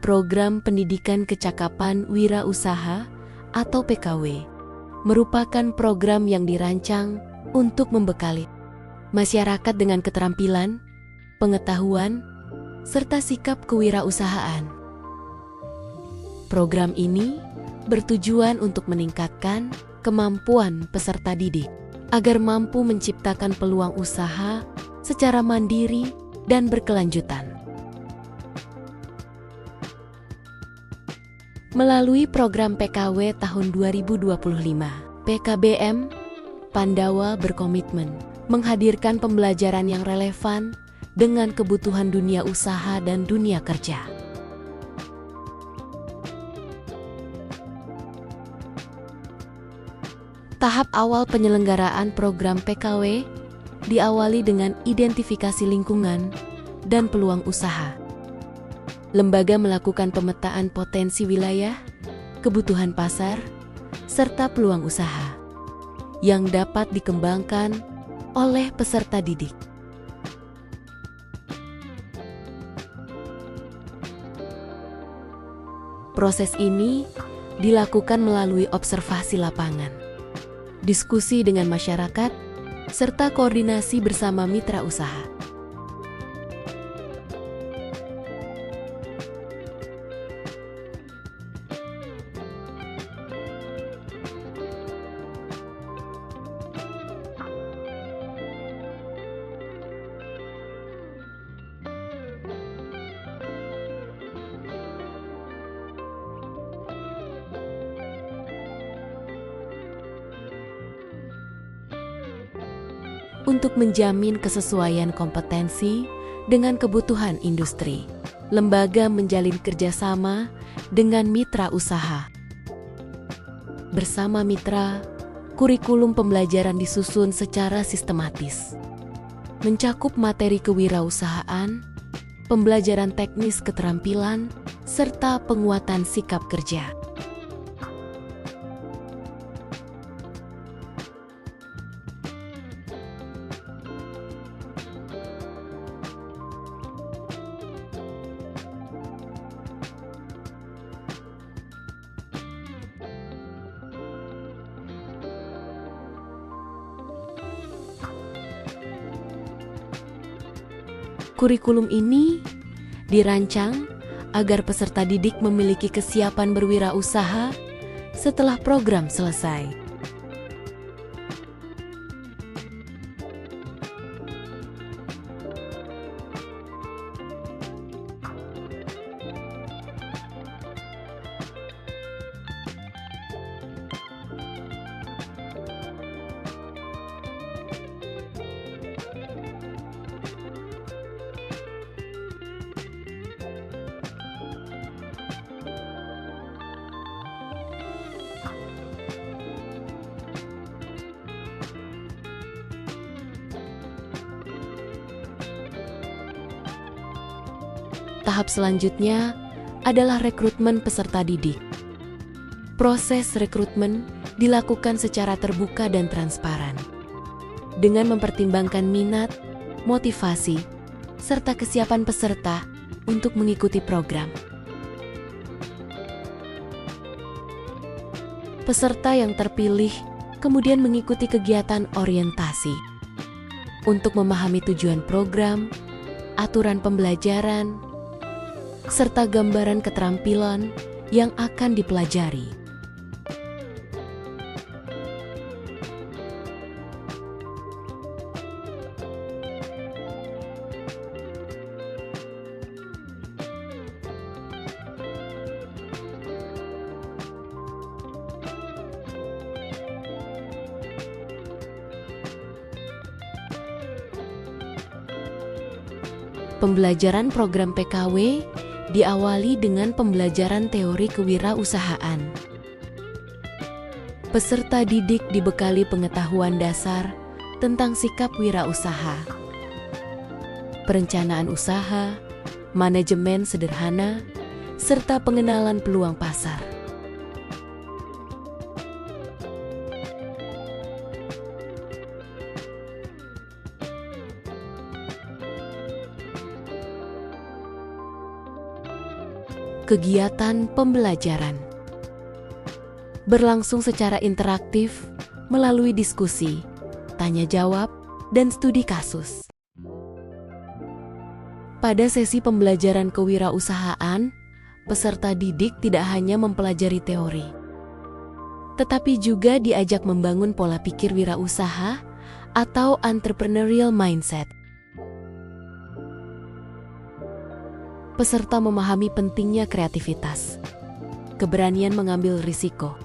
Program Pendidikan Kecakapan Wirausaha atau PKW merupakan program yang dirancang untuk membekali masyarakat dengan keterampilan, pengetahuan, serta sikap kewirausahaan. Program ini bertujuan untuk meningkatkan kemampuan peserta didik agar mampu menciptakan peluang usaha secara mandiri dan berkelanjutan. Melalui program PKW tahun 2025, PKBM Pandawa berkomitmen menghadirkan pembelajaran yang relevan dengan kebutuhan dunia usaha dan dunia kerja. Tahap awal penyelenggaraan program PKW diawali dengan identifikasi lingkungan dan peluang usaha. Lembaga melakukan pemetaan potensi wilayah, kebutuhan pasar, serta peluang usaha yang dapat dikembangkan oleh peserta didik. Proses ini dilakukan melalui observasi lapangan, diskusi dengan masyarakat, serta koordinasi bersama mitra usaha. Untuk menjamin kesesuaian kompetensi dengan kebutuhan industri, lembaga menjalin kerjasama dengan mitra usaha. Bersama mitra, kurikulum pembelajaran disusun secara sistematis, mencakup materi kewirausahaan, pembelajaran teknis keterampilan, serta penguatan sikap kerja. Kurikulum ini dirancang agar peserta didik memiliki kesiapan berwirausaha setelah program selesai. Tahap selanjutnya adalah rekrutmen peserta didik. Proses rekrutmen dilakukan secara terbuka dan transparan, dengan mempertimbangkan minat, motivasi, serta kesiapan peserta untuk mengikuti program. Peserta yang terpilih kemudian mengikuti kegiatan orientasi untuk memahami tujuan program, aturan pembelajaran, serta gambaran keterampilan yang akan dipelajari. Pembelajaran program PKW diawali dengan pembelajaran teori kewirausahaan. Peserta didik dibekali pengetahuan dasar tentang sikap wirausaha, perencanaan usaha, manajemen sederhana, serta pengenalan peluang pasar. Kegiatan pembelajaran berlangsung secara interaktif melalui diskusi, tanya jawab, dan studi kasus. Pada sesi pembelajaran kewirausahaan, peserta didik tidak hanya mempelajari teori, tetapi juga diajak membangun pola pikir wirausaha atau entrepreneurial mindset. Peserta memahami pentingnya kreativitas, keberanian mengambil risiko,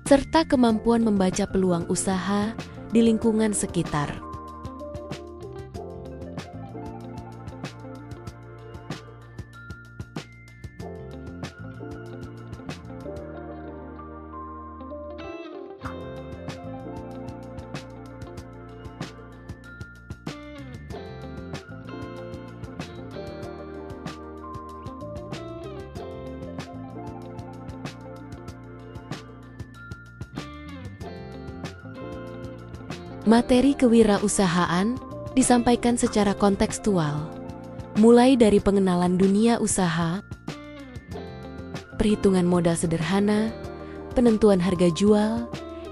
serta kemampuan membaca peluang usaha di lingkungan sekitar. Materi kewirausahaan disampaikan secara kontekstual, mulai dari pengenalan dunia usaha, perhitungan modal sederhana, penentuan harga jual,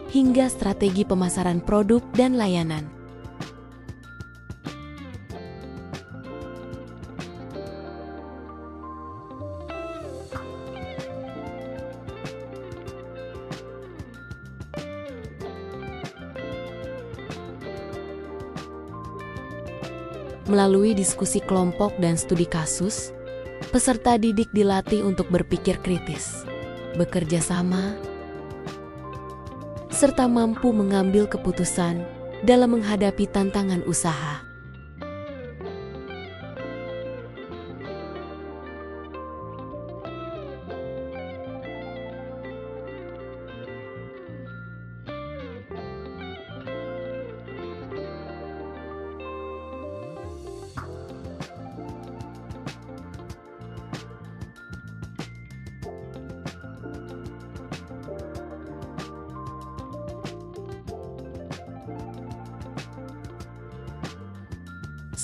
hingga strategi pemasaran produk dan layanan. Melalui diskusi kelompok dan studi kasus, peserta didik dilatih untuk berpikir kritis, bekerja sama, serta mampu mengambil keputusan dalam menghadapi tantangan usaha.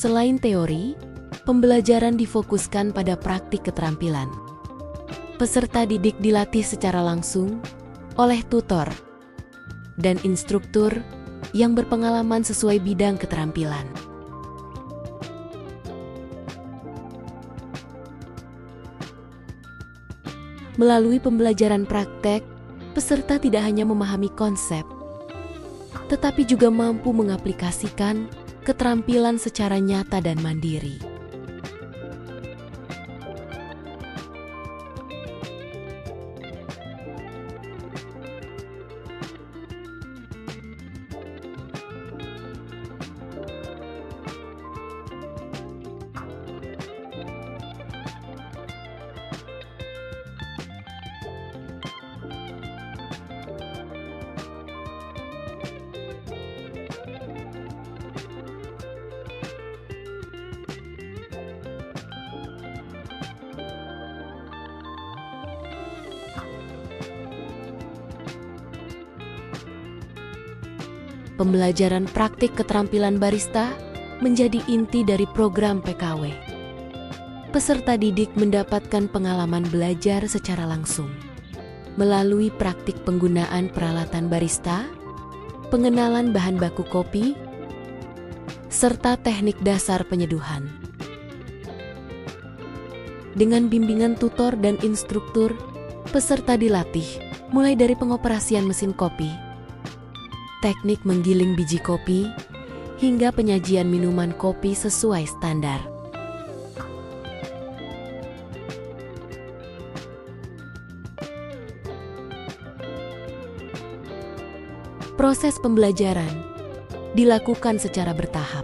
Selain teori, pembelajaran difokuskan pada praktik keterampilan. Peserta didik dilatih secara langsung oleh tutor dan instruktur yang berpengalaman sesuai bidang keterampilan. Melalui pembelajaran praktek, peserta tidak hanya memahami konsep, tetapi juga mampu mengaplikasikan keterampilan secara nyata dan mandiri. Pembelajaran praktik keterampilan barista menjadi inti dari program PKW. Peserta didik mendapatkan pengalaman belajar secara langsung melalui praktik penggunaan peralatan barista, pengenalan bahan baku kopi, serta teknik dasar penyeduhan. Dengan bimbingan tutor dan instruktur, peserta dilatih mulai dari pengoperasian mesin kopi, teknik menggiling biji kopi, hingga penyajian minuman kopi sesuai standar. Proses pembelajaran dilakukan secara bertahap,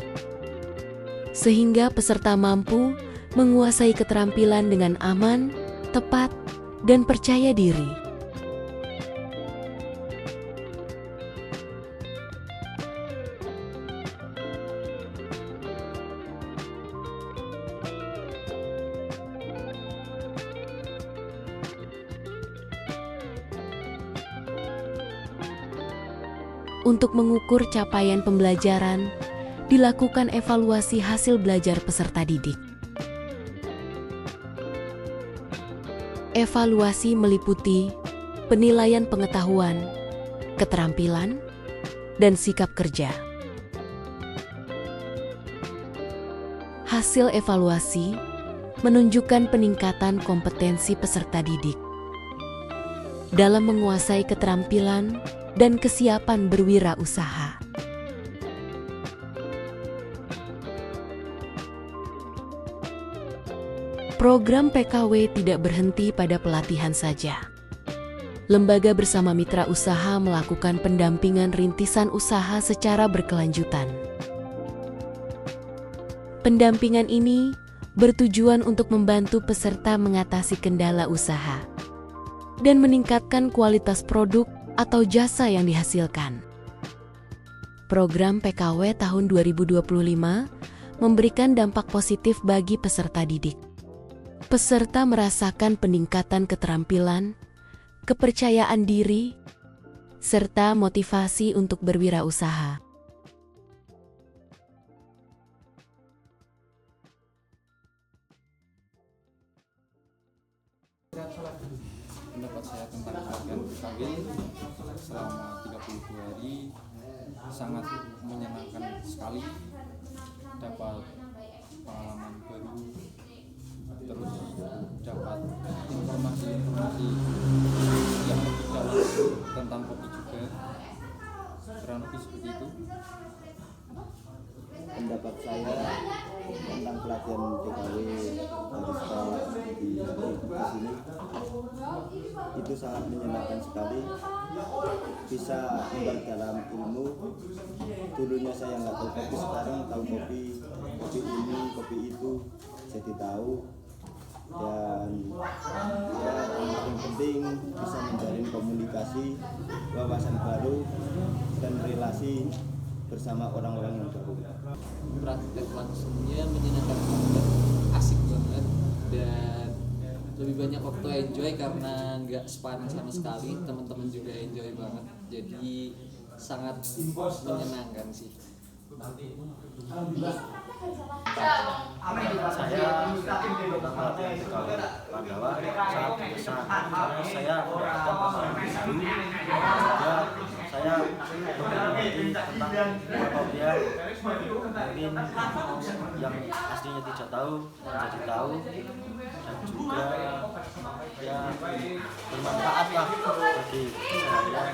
sehingga peserta mampu menguasai keterampilan dengan aman, tepat, dan percaya diri. Untuk mengukur capaian pembelajaran, dilakukan evaluasi hasil belajar peserta didik. Evaluasi meliputi penilaian pengetahuan, keterampilan, dan sikap kerja. Hasil evaluasi menunjukkan peningkatan kompetensi peserta didik dalam menguasai keterampilan dan kesiapan berwirausaha. Program PKW tidak berhenti pada pelatihan saja. Lembaga bersama mitra usaha melakukan pendampingan rintisan usaha secara berkelanjutan. Pendampingan ini bertujuan untuk membantu peserta mengatasi kendala usaha dan meningkatkan kualitas produk atau jasa yang dihasilkan. Program PKW tahun 2025 memberikan dampak positif bagi peserta didik. Peserta merasakan peningkatan keterampilan, kepercayaan diri, serta motivasi untuk berwirausaha. Pendapat saya tentang pelatihan PKW selama 32 hari sangat menyenangkan sekali, dapat pengalaman baru, terus dapat informasi-informasi yang lebih dalam tentang kopi juga, kurang lebih seperti itu. Pendapat saya tentang pelatihan PKW barista di sini itu sangat menyenangkan sekali, bisa memperdalam ilmu. Dulunya saya nggak tahu kopi, sekarang tahu kopi ini, kopi itu, jadi tahu. Dan ya, yang paling penting bisa menjalin komunikasi, wawasan baru, dan relasi bersama orang-orang yang baru. Praktek langsungnya menyenangkan banget, asik banget, dan lebih banyak waktu enjoy karena nggak sepanas sama sekali. Teman-teman juga enjoy banget, jadi sangat menyenangkan sih. Saya tentang pelatihan PKW Pandawa sangat berkesan karena saya mendapatkan pengalaman baru, juga saya mengerti tentang perkopian mungkin yang aslinya tidak tahu menjadi tahu, dan juga ya bermanfaat lah bagi saya.